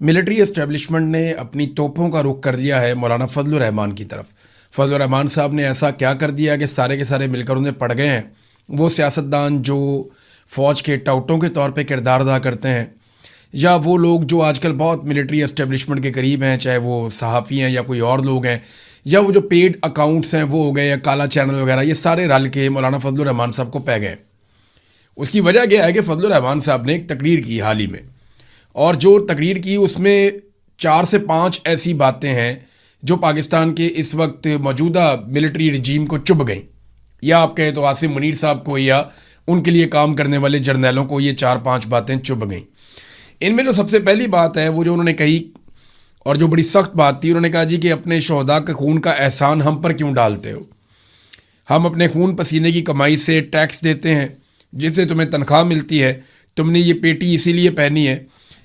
Military establishment نے اپنی توپوں کا رخ کر دیا ہے مولانا فضل الرحمان کی طرف۔ فضل الرحمان صاحب نے ایسا کیا کر دیا کہ سارے کے سارے مل کر انہیں پڑ گئے ہیں۔ وہ سیاستدان جو فوج کے ٹاؤٹوں کے طور پہ کردار ادا کرتے ہیں، یا وہ لوگ جو آج کل بہت ملٹری اسٹیبلشمنٹ کے قریب ہیں، چاہے وہ صحافی ہیں یا کوئی اور لوگ ہیں، یا وہ جو پیڈ اکاؤنٹس ہیں وہ ہو گئے، یا کالا چینل وغیرہ، یہ سارے رل کے مولانا فضل الرحمان صاحب کو پہ گئے۔ اس کی وجہ کیا ہے کہ فضل الرحمان صاحب نے ایک تقریر کی حال ہی میں، اور جو تقریر کی اس میں 4 سے 5 ایسی باتیں ہیں جو پاکستان کے اس وقت موجودہ ملٹری رجیم کو چبھ گئیں، یا آپ کہیں تو عاصم منیر صاحب کو یا ان کے لیے کام کرنے والے جرنیلوں کو یہ 4-5 باتیں چبھ گئیں۔ ان میں جو سب سے پہلی بات ہے وہ جو انہوں نے کہی، اور جو بڑی سخت بات تھی، انہوں نے کہا جی کہ اپنے شہداء کے خون کا احسان ہم پر کیوں ڈالتے ہو؟ ہم اپنے خون پسینے کی کمائی سے ٹیکس دیتے ہیں، جس سے تمہیں تنخواہ ملتی ہے، تم نے یہ پیٹی اسی لیے پہنی ہے،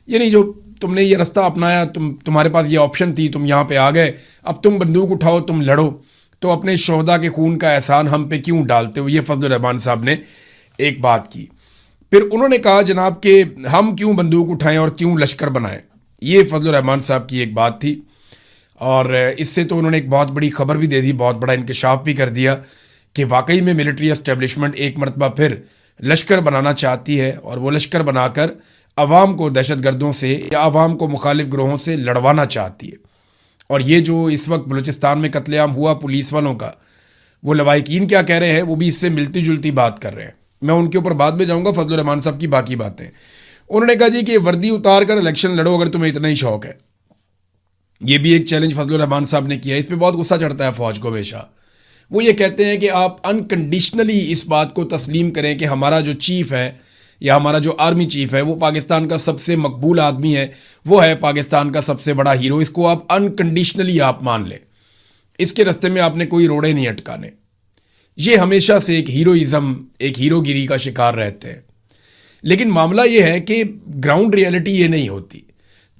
یعنی جو تم نے یہ رستہ اپنایا، تمہارے پاس یہ آپشن تھی، تم یہاں پہ آ گئے، اب تم بندوق اٹھاؤ، تم لڑو، تو اپنے شہداء کے خون کا احسان ہم پہ کیوں ڈالتے ہو؟ یہ فضل الرحمان صاحب نے ایک بات کی۔ پھر انہوں نے کہا جناب کہ ہم کیوں بندوق اٹھائیں اور کیوں لشکر بنائیں، یہ فضل الرحمان صاحب کی ایک بات تھی، اور اس سے تو انہوں نے ایک بہت بڑی خبر بھی دے دی، بہت بڑا انکشاف بھی کر دیا کہ واقعی میں ملٹری اسٹیبلشمنٹ ایک مرتبہ پھر لشکر بنانا چاہتی ہے، اور وہ لشکر بنا کر عوام کو دہشت گردوں سے یا عوام کو مخالف گروہوں سے لڑوانا چاہتی ہے۔ اور یہ جو اس وقت بلوچستان میں قتل عام ہوا پولیس والوں کا، وہ لوائقین کیا کہہ رہے ہیں، وہ بھی اس سے ملتی جلتی بات کر رہے ہیں۔ میں ان کے اوپر بعد میں جاؤں گا، فضل الرحمان صاحب کی باقی باتیں۔ انہوں نے کہا جی کہ وردی اتار کر الیکشن لڑو اگر تمہیں اتنا ہی شوق ہے۔ یہ بھی ایک چیلنج فضل الرحمان صاحب نے کیا، اس پہ بہت غصہ چڑھتا ہے فوج کو ہمیشہ۔ وہ یہ کہتے ہیں کہ آپ انکنڈیشنلی اس بات کو تسلیم کریں کہ ہمارا جو چیف ہے یا ہمارا جو آرمی چیف ہے وہ پاکستان کا سب سے مقبول آدمی ہے، وہ ہے پاکستان کا سب سے بڑا ہیرو، اس کو آپ انکنڈیشنلی آپ مان لیں، اس کے رستے میں آپ نے کوئی روڑے نہیں اٹکانے۔ یہ ہمیشہ سے ایک ہیروئزم، ایک ہیرو گیری کا شکار رہتے ہیں، لیکن معاملہ یہ ہے کہ گراؤنڈ ریئلٹی یہ نہیں ہوتی۔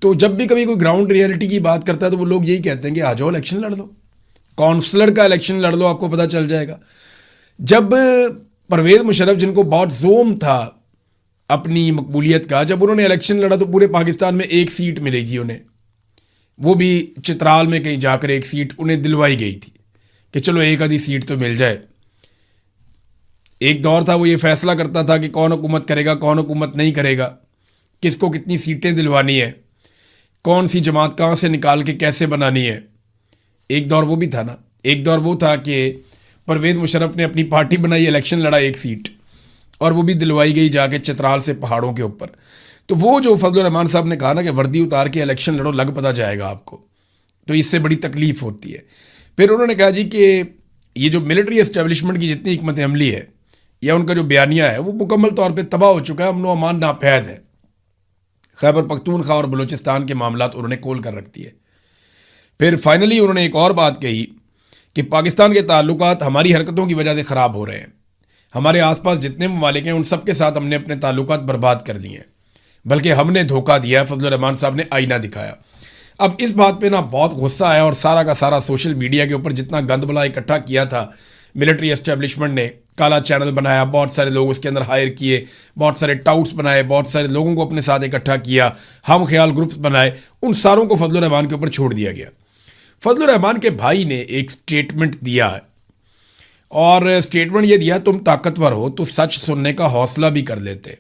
تو جب بھی کبھی کوئی گراؤنڈ ریئلٹی کی بات کرتا ہے تو وہ لوگ یہی کہتے ہیں کہ آ جاؤ الیکشن لڑ لو، کونسلر کا الیکشن لڑ لو، آپ کو پتہ چل جائے گا۔ جب پرویز مشرف، جن کو بہت زوم تھا اپنی مقبولیت کا، جب انہوں نے الیکشن لڑا تو پورے پاکستان میں ایک سیٹ ملے گی انہیں، وہ بھی چترال میں کہیں جا کر ایک سیٹ انہیں دلوائی گئی تھی کہ چلو ایک آدھی سیٹ تو مل جائے۔ ایک دور تھا وہ یہ فیصلہ کرتا تھا کہ کون حکومت کرے گا، کون حکومت نہیں کرے گا، کس کو کتنی سیٹیں دلوانی ہے، کون سی جماعت کہاں سے نکال کے کیسے بنانی ہے۔ ایک دور وہ بھی تھا نا، ایک دور وہ تھا کہ پرویز مشرف نے اپنی پارٹی بنائی، الیکشن لڑا ایک سیٹ، اور وہ بھی دلوائی گئی جا کے چترال سے پہاڑوں کے اوپر۔ تو وہ جو فضل الرحمان صاحب نے کہا نا کہ وردی اتار کے الیکشن لڑو، لگ پتہ جائے گا آپ کو، تو اس سے بڑی تکلیف ہوتی ہے۔ پھر انہوں نے کہا جی کہ یہ جو ملٹری اسٹیبلشمنٹ کی جتنی حکمت عملی ہے یا ان کا جو بیانیہ ہے وہ مکمل طور پہ تباہ ہو چکا ہے، امن و امان ناپید ہے۔ خیبر پختونخوا اور بلوچستان کے معاملات انہوں نے کھول کر رکھ دیے۔ پھر فائنلی انہوں نے ایک اور بات کہی کہ پاکستان کے تعلقات ہماری حرکتوں کی وجہ سے خراب ہو رہے ہیں، ہمارے آس پاس جتنے ممالک ہیں ان سب کے ساتھ ہم نے اپنے تعلقات برباد کر دیے ہیں، بلکہ ہم نے دھوکہ دیا ہے۔ فضل الرحمان صاحب نے آئینہ دکھایا۔ اب اس بات پہ نا بہت غصہ آیا، اور سارا کا سارا سوشل میڈیا کے اوپر جتنا گند بلا اکٹھا کیا تھا ملٹری اسٹیبلشمنٹ نے، کالا چینل بنایا، بہت سارے لوگ اس کے اندر ہائر کیے، بہت سارے ٹاؤٹس بنائے، بہت سارے لوگوں کو اپنے ساتھ اکٹھا کیا، ہم خیال گروپس بنائے، ان ساروں کو فضل الرحمان کے اوپر چھوڑ دیا گیا۔ فضل الرحمان کے بھائی نے ایک سٹیٹمنٹ دیا ہے، اور سٹیٹمنٹ یہ دیا، تم طاقتور ہو تو سچ سننے کا حوصلہ بھی کر لیتے،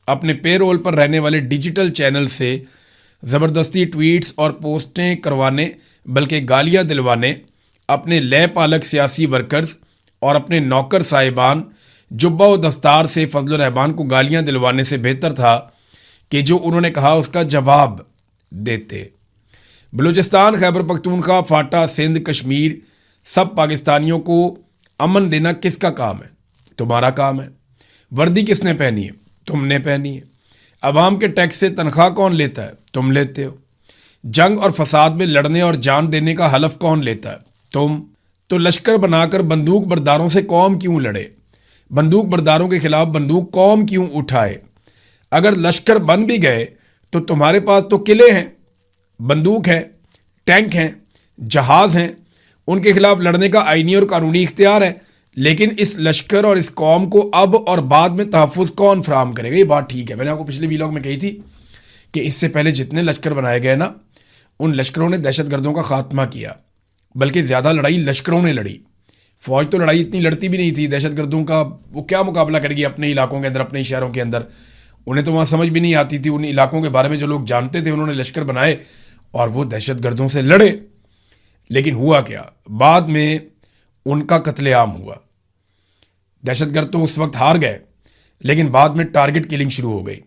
اپنے پے رول پر رہنے والے ڈیجیٹل چینل سے زبردستی ٹویٹس اور پوسٹیں کروانے بلکہ گالیاں دلوانے اپنے لے پالک سیاسی ورکرز اور اپنے نوکر صاحبان جبہ و دستار سے فضل الرحمان کو گالیاں دلوانے سے بہتر تھا کہ جو انہوں نے کہا اس کا جواب دیتے۔ بلوچستان، خیبر پختونخوا، فاٹا، سندھ، کشمیر، سب پاکستانیوں کو امن دینا کس کا کام ہے؟ تمہارا کام ہے۔ وردی کس نے پہنی ہے؟ تم نے پہنی ہے۔ عوام کے ٹیکس سے تنخواہ کون لیتا ہے؟ تم لیتے ہو۔ جنگ اور فساد میں لڑنے اور جان دینے کا حلف کون لیتا ہے؟ تم۔ تو لشکر بنا کر بندوق برداروں سے قوم کیوں لڑے؟ بندوق برداروں کے خلاف بندوق قوم کیوں اٹھائے؟ اگر لشکر بن بھی گئے تو تمہارے پاس تو قلعے ہیں، بندوق ہے، ٹینک ہیں، جہاز ہیں، ان کے خلاف لڑنے کا آئینی اور قانونی اختیار ہے، لیکن اس لشکر اور اس قوم کو اب اور بعد میں تحفظ کون فراہم کرے گا؟ یہ بات ٹھیک ہے، میں نے آپ کو پچھلے ویلاگ میں کہی تھی کہ اس سے پہلے جتنے لشکر بنائے گئے نا، ان لشکروں نے دہشت گردوں کا خاتمہ کیا، بلکہ زیادہ لڑائی لشکروں نے لڑی. فوج تو لڑائی اتنی لڑتی بھی نہیں تھی. دہشت گردوں کا وہ کیا مقابلہ کرے گی اپنے علاقوں کے اندر، اپنے شہروں کے اندر؟ انہیں تو وہاں سمجھ بھی نہیں آتی تھی. ان علاقوں کے بارے میں جو لوگ جانتے تھے انہوں نے لشکر بنائے اور وہ دہشت گردوں سے لڑے. لیکن ہوا کیا؟ بعد میں ان کا قتل عام ہوا. دہشت گرد تو اس وقت ہار گئے، لیکن بعد میں ٹارگٹ کلنگ شروع ہو گئی،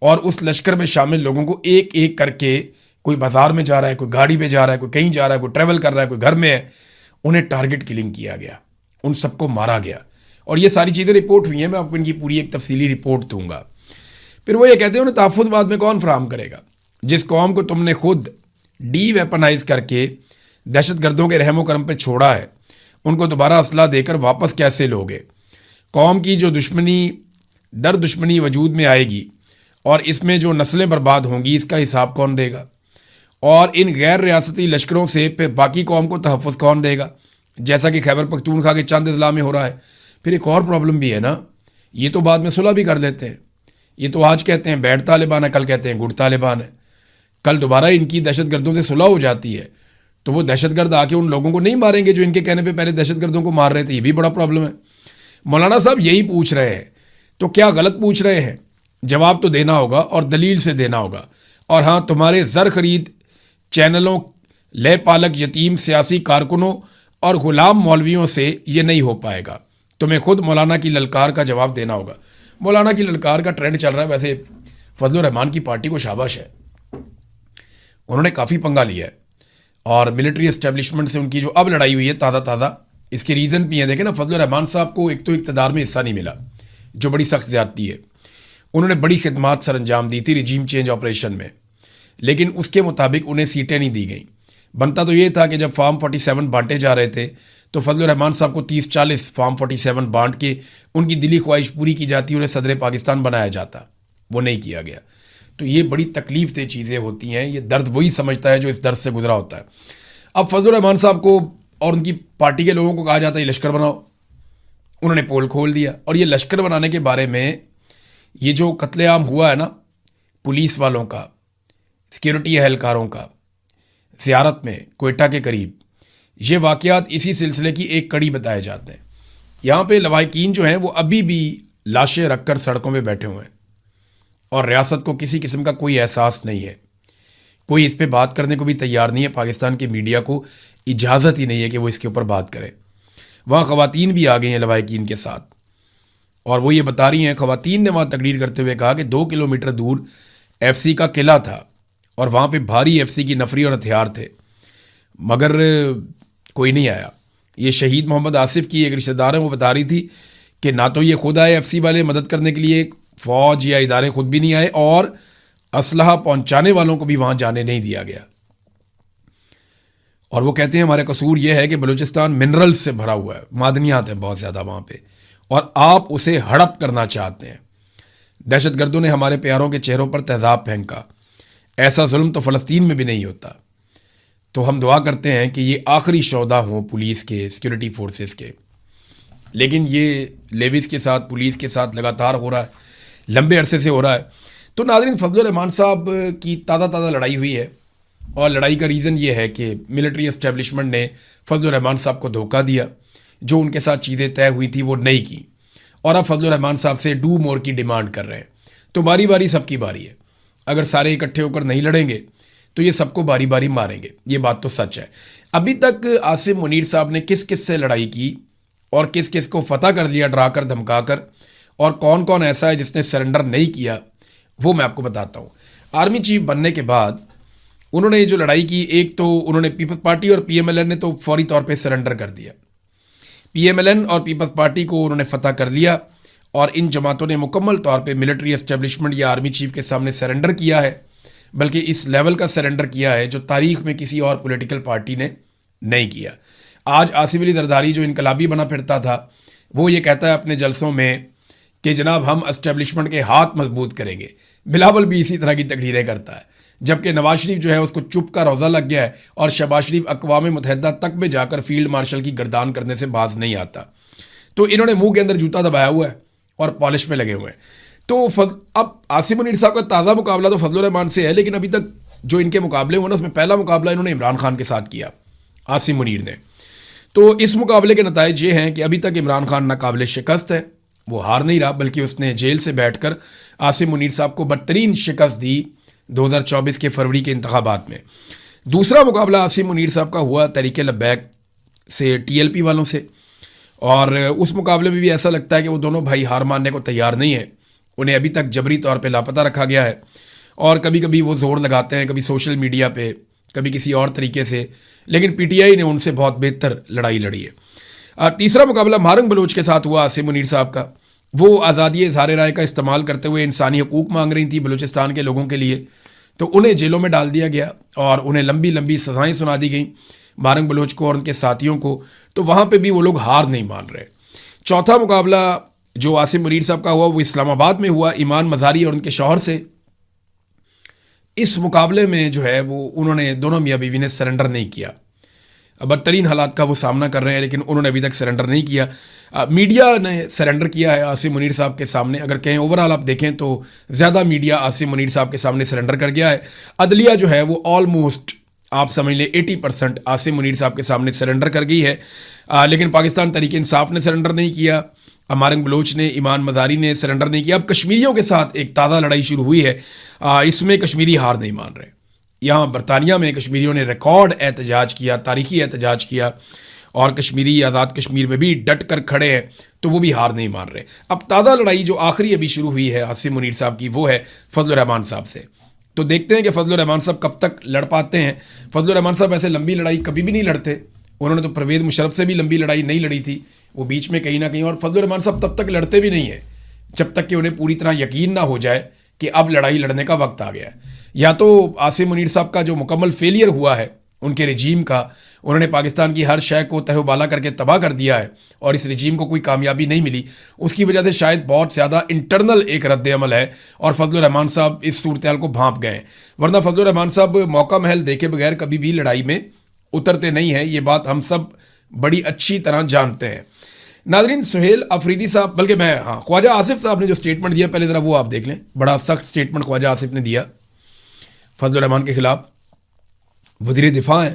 اور اس لشکر میں شامل لوگوں کو ایک ایک کر کے، کوئی بازار میں جا رہا ہے، کوئی گاڑی پہ جا رہا ہے، کوئی کہیں جا رہا ہے، کوئی ٹریول کر رہا ہے، کوئی گھر میں ہے، انہیں ٹارگٹ کلنگ کیا گیا، ان سب کو مارا گیا. اور یہ ساری چیزیں رپورٹ ہوئی ہیں، میں آپ کو ان کی پوری ایک تفصیلی رپورٹ دوں گا. پھر وہ یہ کہتے ہیں انہیں تحفظ بعد میں کون فراہم کرے گا؟ جس قوم کو تم نے خود ڈی ویپنائز کر کے دہشت گردوں کے رحم و کرم پہ چھوڑا ہے، ان کو دوبارہ اسلحہ دے کر واپس کیسے لوگے؟ قوم کی جو دشمنی وجود میں آئے گی اور اس میں جو نسلیں برباد ہوں گی، اس کا حساب کون دے گا؟ اور ان غیر ریاستی لشکروں سے پھر باقی قوم کو تحفظ کون دے گا؟ جیسا کہ خیبر پختونخوا کے چند اضلاع میں ہو رہا ہے. پھر ایک اور پرابلم بھی ہے نا، یہ تو بعد میں صلح بھی کر لیتے ہیں. یہ تو آج کہتے ہیں بیٹھ طالبان ہے، کل کہتے ہیں گڑ طالبان ہے. کل دوبارہ ان کی دہشت گردوں سے صلح ہو جاتی ہے تو وہ دہشت گرد آ کے ان لوگوں کو نہیں ماریں گے جو ان کے کہنے پہ پہلے دہشت گردوں کو مار رہے تھے. یہ بھی بڑا پرابلم ہے. مولانا صاحب یہی پوچھ رہے ہیں، تو کیا غلط پوچھ رہے ہیں؟ جواب تو دینا ہوگا اور دلیل سے دینا ہوگا. اور ہاں، تمہارے زر خرید چینلوں، لے پالک یتیم سیاسی کارکنوں اور غلام مولویوں سے یہ نہیں ہو پائے گا. تمہیں خود مولانا کی للکار کا جواب دینا ہوگا. مولانا کی للکار کا ٹرینڈ چل رہا ہے. ویسے فضل الرحمان کی پارٹی کو شاباش ہے، انہوں نے کافی پنگا لیا ہے، اور ملٹری اسٹیبلشمنٹ سے ان کی جو اب لڑائی ہوئی ہے تازہ، اس کے ریزن بھی ہیں. دیکھیں نا، فضل الرحمان صاحب کو ایک تو اقتدار میں حصہ نہیں ملا، جو بڑی سخت زیادتی ہے. انہوں نے بڑی خدمات سر انجام دی تھی رجیم چینج آپریشن میں، لیکن اس کے مطابق انہیں سیٹیں نہیں دی گئیں. بنتا تو یہ تھا کہ جب فارم 47 بانٹے جا رہے تھے تو فضل الرحمان صاحب کو 30-40 فارم 47 بانٹ کے ان کی دلی خواہش پوری کی جاتی، انہیں صدر پاکستان بنایا جاتا. وہ نہیں کیا گیا. تو یہ بڑی تکلیف دہ چیزیں ہوتی ہیں. یہ درد وہی سمجھتا ہے جو اس درد سے گزرا ہوتا ہے. اب فضل الرحمان صاحب کو اور ان کی پارٹی کے لوگوں کو کہا جاتا ہے یہ لشکر بناؤ. انہوں نے پول کھول دیا. اور یہ لشکر بنانے کے بارے میں یہ جو قتل عام ہوا ہے نا پولیس والوں کا، سیکیورٹی اہلکاروں کا زیارت میں کوئٹہ کے قریب، یہ واقعات اسی سلسلے کی ایک کڑی بتائے جاتے ہیں. یہاں پہ لواحقین جو ہیں وہ ابھی بھی لاشیں رکھ کر سڑکوں پہ بیٹھے ہوئے ہیں، اور ریاست کو کسی قسم کا کوئی احساس نہیں ہے. کوئی اس پہ بات کرنے کو بھی تیار نہیں ہے. پاکستان کے میڈیا کو اجازت ہی نہیں ہے کہ وہ اس کے اوپر بات کرے. وہاں خواتین بھی آ گئی ہیں لواحقین کے ساتھ، اور وہ یہ بتا رہی ہیں، خواتین نے وہاں تقریر کرتے ہوئے کہا کہ 2 کلومیٹر دور ایف سی کا قلعہ تھا اور وہاں پہ بھاری ایف سی کی نفری اور ہتھیار تھے، مگر کوئی نہیں آیا. یہ شہید محمد آصف کی ایک رشتہ دار ہے، وہ بتا رہی تھی کہ نہ تو یہ خود آئے ایف سی والے مدد کرنے کے لیے، فوج یا ادارے خود بھی نہیں آئے، اور اسلحہ پہنچانے والوں کو بھی وہاں جانے نہیں دیا گیا. اور وہ کہتے ہیں ہمارے قصور یہ ہے کہ بلوچستان منرلز سے بھرا ہوا ہے، معدنیات ہیں بہت زیادہ وہاں پہ، اور آپ اسے ہڑپ کرنا چاہتے ہیں. دہشت گردوں نے ہمارے پیاروں کے چہروں پر تیزاب پھینکا. ایسا ظلم تو فلسطین میں بھی نہیں ہوتا. تو ہم دعا کرتے ہیں کہ یہ آخری شہدا ہوں پولیس کے، سیکیورٹی فورسز کے. لیکن یہ لیویز کے ساتھ، پولیس کے ساتھ لگاتار ہو رہا ہے، لمبے عرصے سے ہو رہا ہے. تو ناظرین، فضل الرحمان صاحب کی تازہ لڑائی ہوئی ہے، اور لڑائی کا ریزن یہ ہے کہ ملٹری اسٹیبلشمنٹ نے فضل الرحمان صاحب کو دھوکہ دیا. جو ان کے ساتھ چیزیں طے ہوئی تھی وہ نہیں کی، اور اب فضل الرحمان صاحب سے ڈو مور کی ڈیمانڈ کر رہے ہیں. تو باری باری سب کی باری ہے. اگر سارے اکٹھے ہو کر نہیں لڑیں گے تو یہ سب کو باری باری ماریں گے. یہ بات تو سچ ہے. ابھی تک عاصم منیر صاحب نے کس کس سے لڑائی کی اور کس کس کو فتح کر دیا ڈرا کر دھمکا کر، اور کون کون ایسا ہے جس نے سرنڈر نہیں کیا، وہ میں آپ کو بتاتا ہوں. آرمی چیف بننے کے بعد انہوں نے یہ جو لڑائی کی، ایک تو انہوں نے پیپلز پارٹی اور پی ایم ایل این نے تو فوری طور پہ سرنڈر کر دیا. پی ایم ایل این اور پیپلز پارٹی کو انہوں نے فتح کر لیا، اور ان جماعتوں نے مکمل طور پہ ملٹری اسٹیبلشمنٹ یا آرمی چیف کے سامنے سرنڈر کیا ہے. بلکہ اس لیول کا سرنڈر کیا ہے جو تاریخ میں کسی اور پولیٹیکل پارٹی نے نہیں کیا. آج آصف علی زرداری جو انقلابی بنا پھرتا تھا، وہ یہ کہتا ہے اپنے جلسوں میں کہ جناب ہم اسٹیبلشمنٹ کے ہاتھ مضبوط کریں گے. بلاول بھی اسی طرح کی تقریریں کرتا ہے، جبکہ نواز شریف جو ہے اس کو چپ کا روزہ لگ گیا ہے، اور شہباز شریف اقوام متحدہ تک میں جا کر فیلڈ مارشل کی گردان کرنے سے باز نہیں آتا. تو انہوں نے منہ کے اندر جوتا دبایا ہوا ہے اور پالش میں لگے ہوئے ہیں. تو اب عاصم منیر صاحب کا تازہ مقابلہ تو فضل الرحمان سے ہے، لیکن ابھی تک جو ان کے مقابلے ہوئے نا اس میں پہلا مقابلہ انہوں نے عمران خان کے ساتھ کیا، عاصم منیر نے. تو اس مقابلے کے نتائج یہ ہیں کہ ابھی تک عمران خان ناقابل شکست ہے، وہ ہار نہیں رہا بلکہ اس نے جیل سے بیٹھ کر عاصم منیر صاحب کو بدترین شکست دی 2024 کے فروری کے انتخابات میں. دوسرا مقابلہ عاصم منیر صاحب کا ہوا تحریک لبیک سے ٹی ایل پی والوں سے، اور اس مقابلے میں بھی ایسا لگتا ہے کہ وہ دونوں بھائی ہار ماننے کو تیار نہیں ہیں. انہیں ابھی تک جبری طور پہ لاپتہ رکھا گیا ہے، اور کبھی کبھی وہ زور لگاتے ہیں، کبھی سوشل میڈیا پہ، کبھی کسی اور طریقے سے، لیکن پی ٹی آئی نے ان سے بہت بہتر لڑائی لڑی ہے. تیسرا مقابلہ مہارنگ بلوچ کے ساتھ ہوا عاصم منیر صاحب کا. وہ آزادی اظہار رائے کا استعمال کرتے ہوئے انسانی حقوق مانگ رہی تھی بلوچستان کے لوگوں کے لیے، تو انہیں جیلوں میں ڈال دیا گیا اور انہیں لمبی لمبی سزائیں سنا دی گئیں، مہارنگ بلوچ کو اور ان کے ساتھیوں کو. تو وہاں پہ بھی وہ لوگ ہار نہیں مان رہے. چوتھا مقابلہ جو عاصم منیر صاحب کا ہوا وہ اسلام آباد میں ہوا، ایمان مظہری اور ان کے شوہر سے. اس مقابلے میں جو ہے وہ انہوں نے دونوں میاں بیوی نے سرنڈر نہیں کیا. بدترین حالات کا وہ سامنا کر رہے ہیں لیکن انہوں نے ابھی تک سرنڈر نہیں کیا. میڈیا نے سرنڈر کیا ہے عاصم منیر صاحب کے سامنے. اگر کہیں اوورال آپ دیکھیں تو زیادہ میڈیا عاصم منیر صاحب کے سامنے سرنڈر کر گیا ہے. عدلیہ جو ہے وہ آلموسٹ آپ سمجھ لیں 80% عاصم منیر صاحب کے سامنے سرنڈر کر گئی ہے. لیکن پاکستان تحریک انصاف نے سرنڈر نہیں کیا، مہارنگ بلوچ نے، ایمان مظہری نے سرنڈر نہیں کیا. اب کشمیریوں کے ساتھ ایک تازہ لڑائی شروع ہوئی ہے. اس میں کشمیری ہار نہیں مان رہے. یہاں برطانیہ میں کشمیریوں نے ریکارڈ احتجاج کیا، تاریخی احتجاج کیا، اور کشمیری آزاد کشمیر میں بھی ڈٹ کر کھڑے ہیں، تو وہ بھی ہار نہیں مان رہے. اب تازہ لڑائی جو آخری ابھی شروع ہوئی ہے عاصم منیر صاحب کی وہ ہے فضل الرحمان صاحب سے. تو دیکھتے ہیں کہ فضل الرحمان صاحب کب تک لڑ پاتے ہیں. فضل الرحمان صاحب ایسے لمبی لڑائی کبھی بھی نہیں لڑتے. انہوں نے تو پرویز مشرف سے بھی لمبی لڑائی نہیں لڑی تھی، وہ بیچ میں کہیں نہ کہیں. اور فضل الرحمان صاحب تب تک لڑتے بھی نہیں ہیں جب تک کہ انہیں پوری طرح یقین نہ ہو جائے کہ اب لڑائی لڑنے کا وقت آ گیا ہے. یا تو عاصم منیر صاحب کا جو مکمل فیلئر ہوا ہے ان کے رجیم کا، انہوں نے پاکستان کی ہر شے کو تہو بالا کر کے تباہ کر دیا ہے اور اس رجیم کو کوئی کامیابی نہیں ملی. اس کی وجہ سے شاید بہت زیادہ انٹرنل ایک رد عمل ہے اور فضل الرحمان صاحب اس صورتحال کو بھانپ گئے ہیں. ورنہ فضل الرحمان صاحب موقع محل دیکھے بغیر کبھی بھی لڑائی میں اترتے نہیں ہیں. یہ بات ہم سب بڑی اچھی طرح جانتے ہیں. ناظرین، سہیل افریدی صاحب، بلکہ خواجہ آصف صاحب نے جو سٹیٹمنٹ دیا پہلے ذرا وہ آپ دیکھ لیں. بڑا سخت سٹیٹمنٹ خواجہ آصف نے دیا فضل الرحمان کے خلاف. وزیر دفاع ہیں،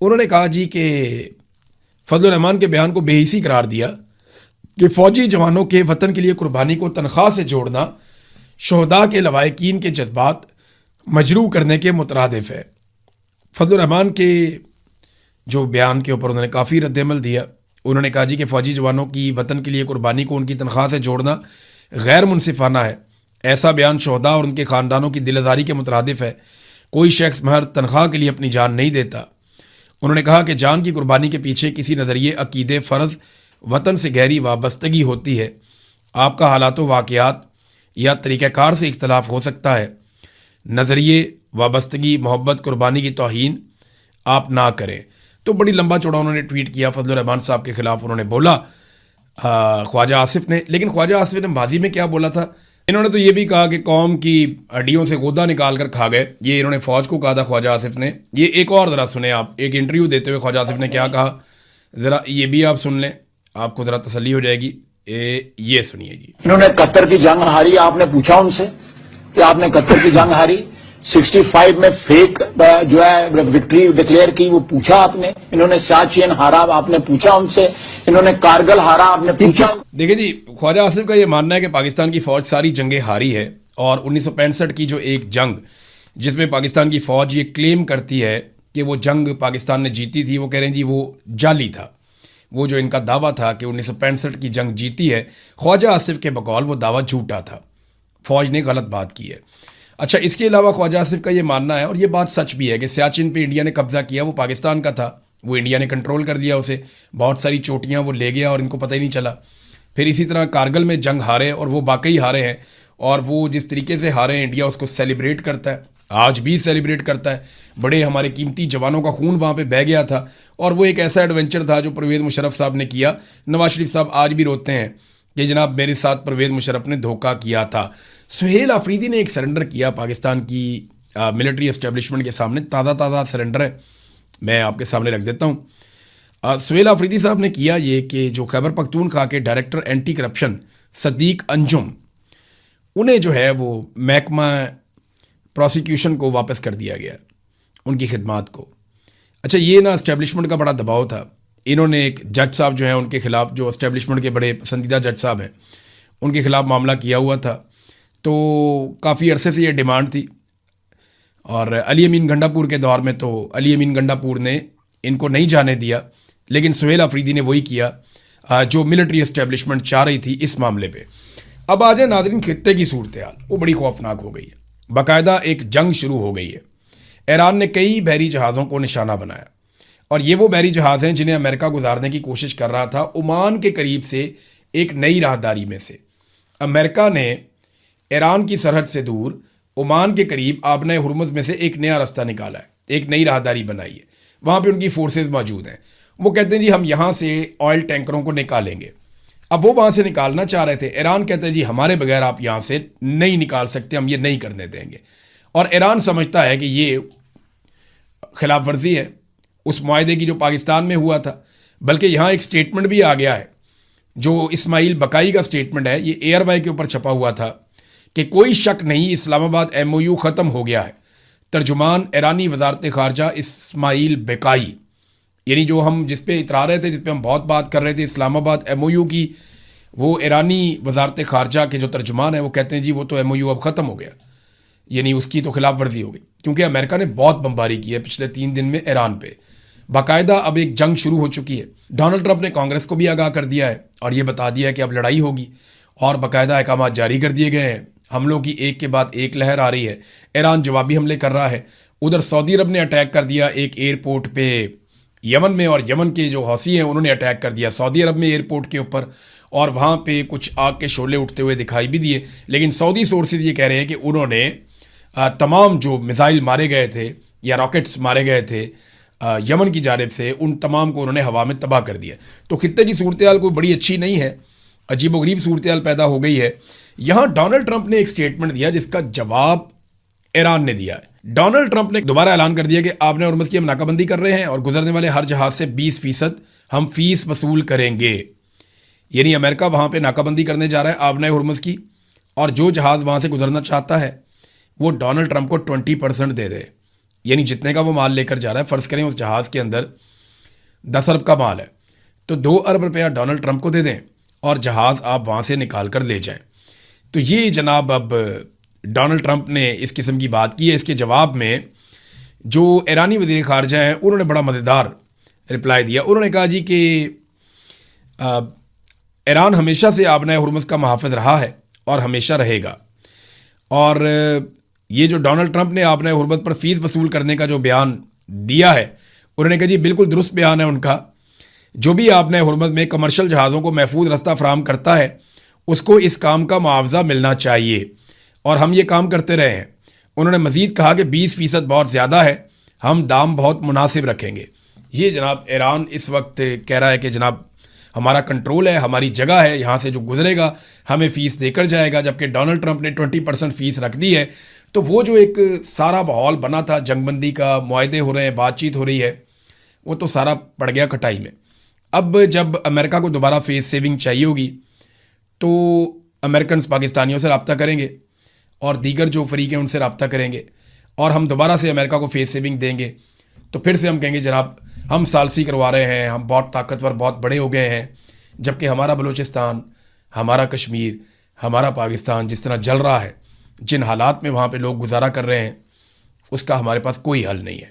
انہوں نے کہا جی کہ فضل الرحمان کے بیان کو بے حسی قرار دیا کہ فوجی جوانوں کے وطن کے لیے قربانی کو تنخواہ سے جوڑنا شہداء کے لواحقین کے جذبات مجروح کرنے کے مترادف ہے. فضل الرحمان کے جو بیان کے اوپر انہوں نے کافی رد عمل دیا. انہوں نے کہا جی کہ فوجی جوانوں کی وطن کے لیے قربانی کو ان کی تنخواہ سے جوڑنا غیر منصفانہ ہے. ایسا بیان شہداء اور ان کے خاندانوں کی دل آزاری کے مترادف ہے. کوئی شخص محض تنخواہ کے لیے اپنی جان نہیں دیتا. انہوں نے کہا کہ جان کی قربانی کے پیچھے کسی نظریے، عقیدے، فرض، وطن سے گہری وابستگی ہوتی ہے. آپ کا حالات و واقعات یا طریقہ کار سے اختلاف ہو سکتا ہے. نظریے، وابستگی، محبت، قربانی کی توہین آپ نہ کریں. تو بڑی لمبا چوڑا انہوں نے ٹویٹ کیا فضل الرحمان صاحب کے خلاف. انہوں نے بولا خواجہ آصف نے، لیکن خواجہ آصف نے ماضی میں کیا بولا تھا؟ انہوں نے تو یہ بھی کہا کہ قوم کی ہڈیوں سے غدہ نکال کر کھا گئے. یہ انہوں نے فوج کو کہا تھا خواجہ آصف نے. یہ ایک اور ذرا سنیں آپ، ایک انٹرویو دیتے ہوئے خواجہ آصف نے کیا کہا، ذرا یہ بھی آپ سن لیں، آپ کو ذرا تسلی ہو جائے گی. یہ سنیے جی. انہوں نے قطر کی جنگ ہاری. آپ نے پوچھا ان سے کہ آپ نے قطر کی جنگ ہاری، 65 میں فیک جو ہے وکٹری ڈکلیئر کی، وہ پوچھا آپ نے. انہوں نے سیاچین ہارا، آپ نے پوچھا ان سے. انہوں نے کارگل ہارا، آپ نے پوچھا. دیکھیں جی، خواجہ آصف کا یہ ماننا ہے کہ پاکستان کی فوج ساری جنگیں ہاری ہے، اور 1965 کی جو ایک جنگ جس میں پاکستان کی فوج یہ کلیم کرتی ہے کہ وہ جنگ پاکستان نے جیتی تھی، وہ کہہ رہے ہیں جی وہ جعلی تھا. وہ جو ان کا دعویٰ تھا کہ 1965 کی جنگ جیتی ہے، خواجہ آصف کے بقول وہ دعویٰ جھوٹا تھا، فوج نے غلط بات کی ہے. اچھا، اس کے علاوہ خواجہ آصف کا یہ ماننا ہے، اور یہ بات سچ بھی ہے، کہ سیاچن پہ انڈیا نے قبضہ کیا، وہ پاکستان کا تھا، وہ انڈیا نے کنٹرول کر دیا اسے. بہت ساری چوٹیاں وہ لے گیا اور ان کو پتہ ہی نہیں چلا. پھر اسی طرح کارگل میں جنگ ہارے، اور وہ واقعی ہارے ہیں، اور وہ جس طریقے سے ہارے ہیں انڈیا اس کو سیلیبریٹ کرتا ہے، آج بھی سیلیبریٹ کرتا ہے. بڑے ہمارے قیمتی جوانوں کا خون وہاں پہ بہہ گیا تھا، اور وہ ایک ایسا ایڈونچر تھا جو پرویز مشرف صاحب نے کیا. نواز شریف صاحب آج بھی روتے ہیں کہ جناب میرے ساتھ پرویز مشرف نے دھوکہ کیا تھا. سہیل آفریدی نے ایک سرنڈر کیا پاکستان کی ملٹری اسٹیبلشمنٹ کے سامنے. تازہ سرنڈر ہے، میں آپ کے سامنے رکھ دیتا ہوں. سہیل آفریدی صاحب نے کیا یہ کہ جو خیبر پختونخوا کے ڈائریکٹر اینٹی کرپشن صدیق انجم، انہیں جو ہے وہ محکمہ پروسیکیوشن کو واپس کر دیا گیا ان کی خدمات کو. اچھا یہ نا اسٹیبلشمنٹ کا بڑا دباؤ تھا. انہوں نے ایک جج صاحب جو ہیں ان کے خلاف, جو اسٹیبلشمنٹ کے بڑے پسندیدہ جج صاحب ہیں, ان کے خلاف معاملہ کیا ہوا تھا. تو کافی عرصے سے یہ ڈیمانڈ تھی, اور علی امین گنڈا پور کے دور میں تو علی امین گنڈا پور نے ان کو نہیں جانے دیا, لیکن سہیل آفریدی نے وہی کیا جو ملٹری اسٹیبلشمنٹ چاہ رہی تھی اس معاملے پہ. اب آ جائیں ناظرین, خطے کی صورتحال وہ بڑی خوفناک ہو گئی ہے. باقاعدہ ایک جنگ شروع ہو گئی ہے. ایران نے کئی بحری جہازوں کو نشانہ بنایا, اور یہ وہ بحری جہاز ہیں جنہیں امریکہ گزارنے کی کوشش کر رہا تھا عمان کے قریب سے ایک نئی راہداری میں سے. امریکہ نے ایران کی سرحد سے دور عمان کے قریب آبنۂ ہرمز میں سے ایک نیا راستہ نکالا ہے, ایک نئی راہداری بنائی ہے. وہاں پہ ان کی فورسز موجود ہیں. وہ کہتے ہیں جی ہم یہاں سے آئل ٹینکروں کو نکالیں گے. اب وہ وہاں سے نکالنا چاہ رہے تھے. ایران کہتے ہیں جی ہمارے بغیر آپ یہاں سے نہیں نکال سکتے, ہم یہ نہیں کرنے دیں گے. اور ایران سمجھتا ہے کہ یہ خلاف ورزی ہے اس معاہدے کی جو پاکستان میں ہوا تھا. بلکہ یہاں ایک سٹیٹمنٹ بھی آ گیا ہے جو اسماعیل بقائی کا سٹیٹمنٹ ہے, یہ ایئر وائی کے اوپر چھپا ہوا تھا کہ کوئی شک نہیں اسلام آباد ایم او یو ختم ہو گیا ہے. ترجمان ایرانی وزارت خارجہ اسماعیل بقائی, یعنی جو ہم جس پہ اترا رہے تھے, جس پہ ہم بہت بات کر رہے تھے اسلام آباد ایم او یو کی, وہ ایرانی وزارت خارجہ کے جو ترجمان ہیں وہ کہتے ہیں جی وہ تو ایم او یو اب ختم ہو گیا, یعنی اس کی تو خلاف ورزی ہو گئی. کیونکہ امریکہ نے بہت بمباری کی ہے پچھلے 3 دن میں ایران پہ. باقاعدہ اب ایک جنگ شروع ہو چکی ہے. ڈونلڈ ٹرمپ نے کانگریس کو بھی آگاہ کر دیا ہے اور یہ بتا دیا ہے کہ اب لڑائی ہوگی, اور باقاعدہ احکامات جاری کر دیے گئے ہیں. حملوں کی ایک کے بعد ایک لہر آ رہی ہے. ایران جوابی حملے کر رہا ہے. ادھر سعودی عرب نے اٹیک کر دیا ایک ایئرپورٹ پہ یمن میں, اور یمن کے جو حوثی ہیں انہوں نے اٹیک کر دیا سعودی عرب میں ایئرپورٹ کے اوپر, اور وہاں پہ کچھ آگ کے شعلے اٹھتے ہوئے دکھائی بھی دیے. لیکن سعودی سورسز یہ کہہ رہے ہیں کہ انہوں نے تمام جو میزائل مارے گئے تھے یا راکٹس مارے گئے تھے یمن کی جانب سے, ان تمام کو انہوں نے ہوا میں تباہ کر دیا. تو خطے کی صورتحال کوئی بڑی اچھی نہیں ہے, عجیب و غریب صورتحال پیدا ہو گئی ہے. یہاں ڈونلڈ ٹرمپ نے ایک سٹیٹمنٹ دیا جس کا جواب ایران نے دیا ہے. ڈونلڈ ٹرمپ نے دوبارہ اعلان کر دیا کہ آبنۂ ہرمز کی ہم ناکہ بندی کر رہے ہیں اور گزرنے والے ہر جہاز سے 20% ہم فیس وصول کریں گے. یعنی امریکہ وہاں پہ ناکہ بندی کرنے جا رہا ہے آبنۂ ہرمز کی, اور جو جہاز وہاں سے گزرنا چاہتا ہے وہ ڈونلڈ ٹرمپ کو 20% دے دے. یعنی جتنے کا وہ مال لے کر جا رہا ہے, فرض کریں اس جہاز کے اندر 10 ارب کا مال ہے تو 2 ارب روپیہ ڈونلڈ ٹرمپ کو دے دیں اور جہاز آپ وہاں سے نکال کر لے جائیں. تو یہ جناب اب ڈونلڈ ٹرمپ نے اس قسم کی بات کی ہے. اس کے جواب میں جو ایرانی وزیر خارجہ ہیں انہوں نے بڑا مزیدار رپلائی دیا. انہوں نے کہا جی کہ ایران ہمیشہ سے آبنۂ ہرمز کا محافظ رہا ہے اور ہمیشہ رہے گا. اور یہ جو ڈونلڈ ٹرمپ نے آبنۂ ہرمز پر فیس وصول کرنے کا جو بیان دیا ہے, انہوں نے کہا جی بالکل درست بیان ہے ان کا. جو بھی آبنۂ ہرمز میں کمرشل جہازوں کو محفوظ راستہ فراہم کرتا ہے اس کو اس کام کا معاوضہ ملنا چاہیے, اور ہم یہ کام کرتے رہے ہیں. انہوں نے مزید کہا کہ 20% بہت زیادہ ہے, ہم دام بہت مناسب رکھیں گے. یہ جناب ایران اس وقت کہہ رہا ہے کہ جناب ہمارا کنٹرول ہے, ہماری جگہ ہے, یہاں سے جو گزرے گا ہمیں فیس دے کر جائے گا. جبکہ ڈونلڈ ٹرمپ نے 20% فیس رکھ دی ہے. تو وہ جو ایک سارا ماحول بنا تھا جنگ بندی کا, معاہدے ہو رہے ہیں, بات چیت ہو رہی ہے, وہ تو سارا پڑ گیا کٹائی میں. اب جب امریکہ کو دوبارہ فیس سیونگ چاہیے ہوگی تو امریکنز پاکستانیوں سے رابطہ کریں گے اور دیگر جو فریق ہیں ان سے رابطہ کریں گے, اور ہم دوبارہ سے امریکہ کو فیس سیونگ دیں گے. تو پھر سے ہم کہیں گے جناب ہم ثالثی کروا رہے ہیں, ہم بہت طاقتور, بہت بڑے ہو گئے ہیں. جبکہ ہمارا بلوچستان, ہمارا کشمیر, ہمارا پاکستان جس طرح جل رہا ہے, جن حالات میں وہاں پہ لوگ گزارا کر رہے ہیں, اس کا ہمارے پاس کوئی حل نہیں ہے.